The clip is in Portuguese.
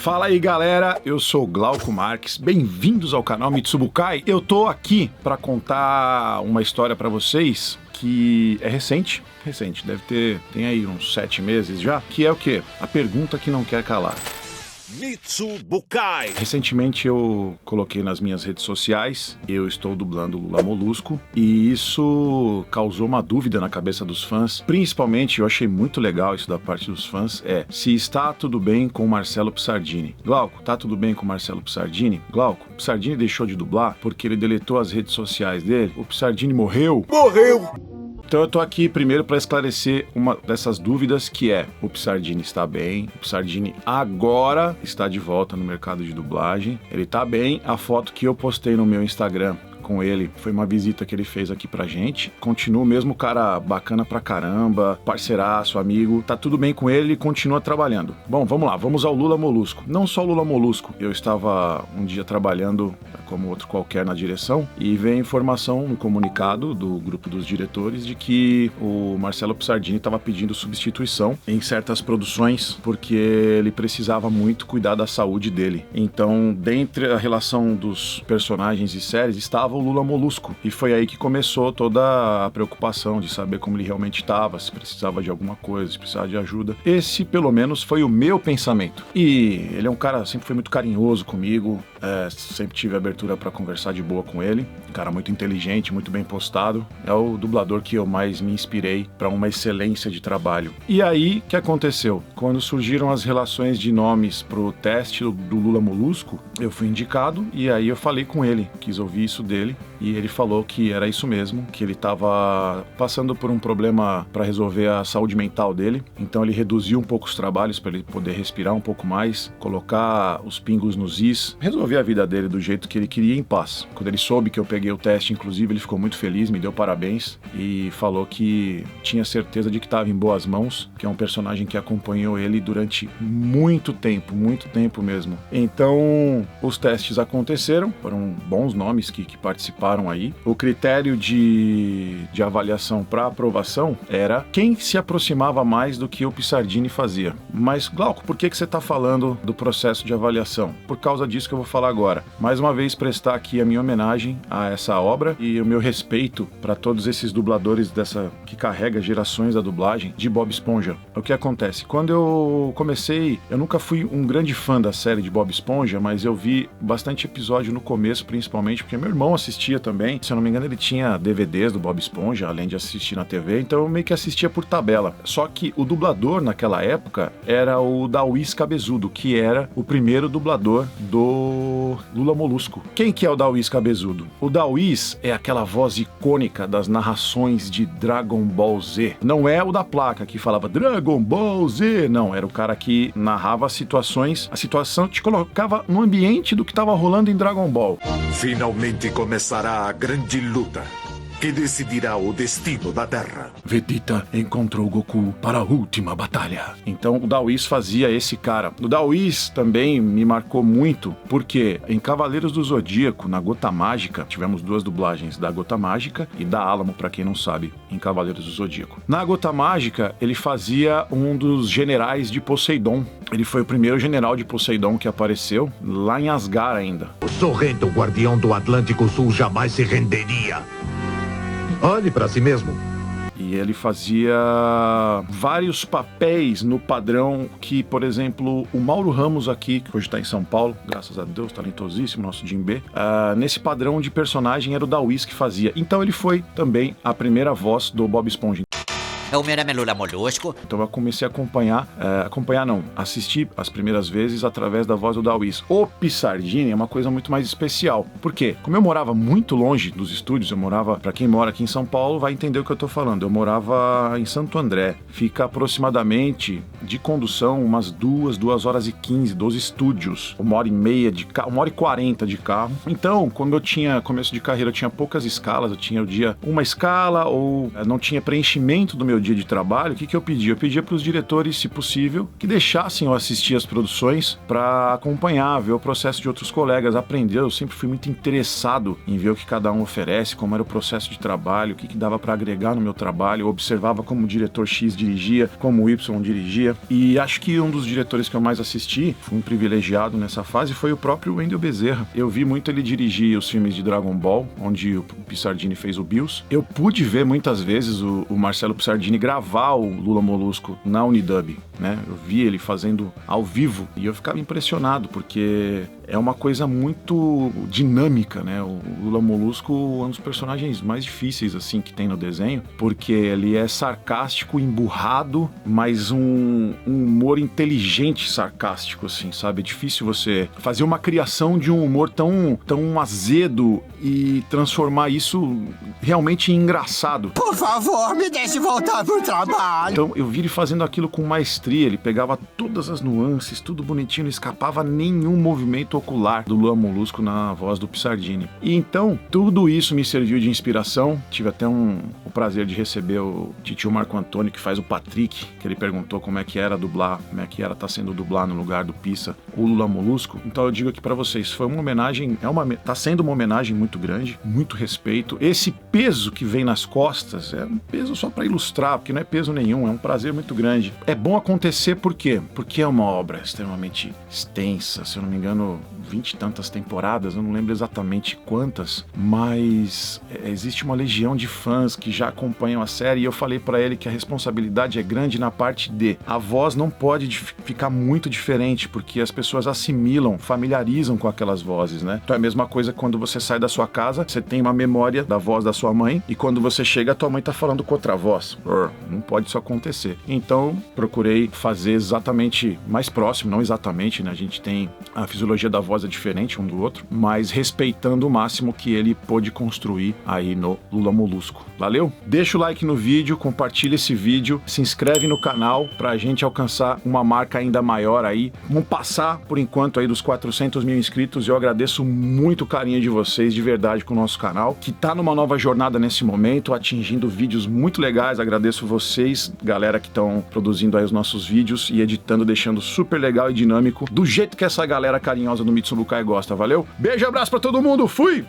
Fala aí galera, eu sou o Glauco Marques, bem-vindos ao canal Mitsubukai. Eu tô aqui para contar uma história para vocês que é recente, tem aí uns 7 meses já, que é o quê? A pergunta que não quer calar. Mitsubukai. Recentemente eu coloquei nas minhas redes sociais, eu estou dublando Lula Molusco, e isso causou uma dúvida na cabeça dos fãs. Principalmente, eu achei muito legal isso da parte dos fãs, se está tudo bem com o Marcelo Psardini. Glauco, tá tudo bem com o Marcelo Psardini? Glauco, o Psardini deixou de dublar porque ele deletou as redes sociais dele? O Psardini morreu? Então eu tô aqui primeiro para esclarecer uma dessas dúvidas, que é: o Psardini está bem, o Psardini agora está de volta no mercado de dublagem, ele tá bem. A foto que eu postei no meu Instagram com ele foi uma visita que ele fez aqui pra gente. Continua o mesmo cara bacana pra caramba, parceiraço, amigo, tá tudo bem com ele e continua trabalhando. Bom, vamos lá, vamos ao Lula Molusco. Não só o Lula Molusco, eu estava um dia trabalhando como outro qualquer na direção e veio a informação no comunicado do grupo dos diretores de que o Marcelo Psardini estava pedindo substituição em certas produções porque ele precisava muito cuidar da saúde dele. Então, dentre a relação dos personagens e séries estava o Lula Molusco, e foi aí que começou toda a preocupação de saber como ele realmente estava, se precisava de alguma coisa, se precisava de ajuda. Esse, pelo menos, foi o meu pensamento. E ele é um cara, sempre foi muito carinhoso comigo, sempre tive abertura para conversar de boa com ele, um cara muito inteligente, muito bem postado, é o dublador que eu mais me inspirei para uma excelência de trabalho. E aí, o que aconteceu? Quando surgiram as relações de nomes pro teste do Lula Molusco, eu fui indicado, e aí eu falei com ele, quis ouvir isso dele, e ele falou que era isso mesmo, que ele estava passando por um problema para resolver a saúde mental dele, então ele reduziu um pouco os trabalhos para ele poder respirar um pouco mais, colocar os pingos nos is, resolver a vida dele do jeito que ele queria, em paz. Quando ele soube que eu peguei o teste, inclusive, ele ficou muito feliz, me deu parabéns e falou que tinha certeza de que estava em boas mãos, que é um personagem que acompanhou ele durante muito tempo mesmo. Então, os testes aconteceram, foram bons nomes que participaram aí. O critério de avaliação para aprovação era quem se aproximava mais do que o Psardini fazia. Mas, Glauco, por que você está falando do processo de avaliação? Por causa disso que eu vou falar agora. Mais uma vez, prestar aqui a minha homenagem a essa obra e o meu respeito para todos esses dubladores que carrega gerações da dublagem de Bob Esponja. O que acontece? Quando eu comecei, eu nunca fui um grande fã da série de Bob Esponja, mas eu vi bastante episódio no começo, principalmente porque meu irmão assistia também. Se eu não me engano, ele tinha DVDs do Bob Esponja, além de assistir na TV, então eu meio que assistia por tabela. Só que o dublador naquela época era o Dauís Cabezudo, que era o primeiro dublador do Lula Molusco. Quem que é o Dauís Cabezudo? O Dauís é aquela voz icônica das narrações de Dragon Ball Z. Não é o da placa que falava Dragon Ball Z, não. Era o cara que narrava as situações, a situação te colocava no ambiente do que estava rolando em Dragon Ball. Finalmente começará a grande luta que decidirá o destino da Terra. Vegeta encontrou Goku para a última batalha. Então o Dauís fazia esse cara. O Dauís também me marcou muito, porque em Cavaleiros do Zodíaco, na Gota Mágica, tivemos 2 dublagens, da Gota Mágica e da Alamo, pra quem não sabe, em Cavaleiros do Zodíaco. Na Gota Mágica, ele fazia um dos generais de Poseidon. Ele foi o primeiro general de Poseidon que apareceu, lá em Asgard ainda. O Sorrento, guardião do Atlântico Sul, jamais se renderia. Olhe para si mesmo. E ele fazia vários papéis no padrão que, por exemplo, o Mauro Ramos aqui, que hoje está em São Paulo, graças a Deus, talentosíssimo, nosso Jim B, nesse padrão de personagem era o Dauís que fazia. Então ele foi também a primeira voz do Bob Esponja. O meu nome é Lula Molusco. Então eu comecei a assistir as primeiras vezes através da voz do Dauís. O Psardini é uma coisa muito mais especial. Por quê? Como eu morava muito longe dos estúdios, pra quem mora aqui em São Paulo vai entender o que eu tô falando. Eu morava em Santo André. Fica aproximadamente de condução umas 2 horas e 15 dos estúdios. 1h30 de carro, 1h40 de carro. Então, quando eu tinha começo de carreira, eu tinha poucas escalas. Eu tinha o dia uma escala ou não tinha preenchimento do meu meu dia de trabalho, o que eu pedia? Eu pedia para os diretores, se possível, que deixassem eu assistir as produções para acompanhar, ver o processo de outros colegas, aprender. Eu sempre fui muito interessado em ver o que cada um oferece, como era o processo de trabalho, o que dava para agregar no meu trabalho. Eu observava como o diretor X dirigia, como o Y dirigia, e acho que um dos diretores que eu mais assisti, fui um privilegiado nessa fase, foi o próprio Wendel Bezerra. Eu vi muito ele dirigir os filmes de Dragon Ball, onde o Pissardini fez o Bills. Eu pude ver muitas vezes o Marcelo Pissardini gravar o Lula Molusco na Unidub, né? Eu vi ele fazendo ao vivo e eu ficava impressionado, porque é uma coisa muito dinâmica, né? O Lula Molusco é um dos personagens mais difíceis, assim, que tem no desenho, porque ele é sarcástico, emburrado, mas um humor inteligente sarcástico, assim, sabe? É difícil você fazer uma criação de um humor tão azedo e transformar isso realmente em engraçado. Por favor, me deixe voltar pro trabalho. Então eu vi ele fazendo aquilo com maestria, ele pegava todas as nuances, tudo bonitinho, não escapava nenhum movimento ocular do Lula Molusco na voz do Pissardini. E então, tudo isso me serviu de inspiração. Tive até o prazer de receber o titio Marco Antônio, que faz o Patrick, que ele perguntou como é que era dublar, como é que era tá sendo dublar no lugar do Pissa o Lula Molusco. Então eu digo aqui pra vocês, foi uma homenagem, tá sendo uma homenagem muito grande, muito respeito. Esse peso que vem nas costas é um peso só pra ilustrar, porque não é peso nenhum, é um prazer muito grande. É bom acontecer por quê? Porque é uma obra extremamente extensa, se eu não me engano, 20 e tantas temporadas, eu não lembro exatamente quantas, mas existe uma legião de fãs que já acompanham a série, e eu falei pra ele que a responsabilidade é grande na parte de a voz não pode ficar muito diferente, porque as pessoas assimilam, familiarizam com aquelas vozes, né? Então é a mesma coisa quando você sai da sua casa, você tem uma memória da voz da sua mãe, e quando você chega, a tua mãe tá falando com outra voz. Não pode isso acontecer. Então, procurei fazer exatamente mais próximo, não exatamente, né? A gente tem a fisiologia da voz é diferente um do outro, mas respeitando o máximo que ele pôde construir aí no Lula Molusco. Valeu? Deixa o like no vídeo, compartilha esse vídeo, se inscreve no canal pra gente alcançar uma marca ainda maior aí. Vamos passar, por enquanto, aí dos 400 mil inscritos, e eu agradeço muito o carinho de vocês, de verdade, com o nosso canal, que tá numa nova jornada nesse momento, atingindo vídeos muito legais. Agradeço vocês, galera, que estão produzindo aí os nossos vídeos e editando, deixando super legal e dinâmico, do jeito que essa galera carinhosa do Mitsubukai gosta. Valeu? Beijo e abraço pra todo mundo. Fui!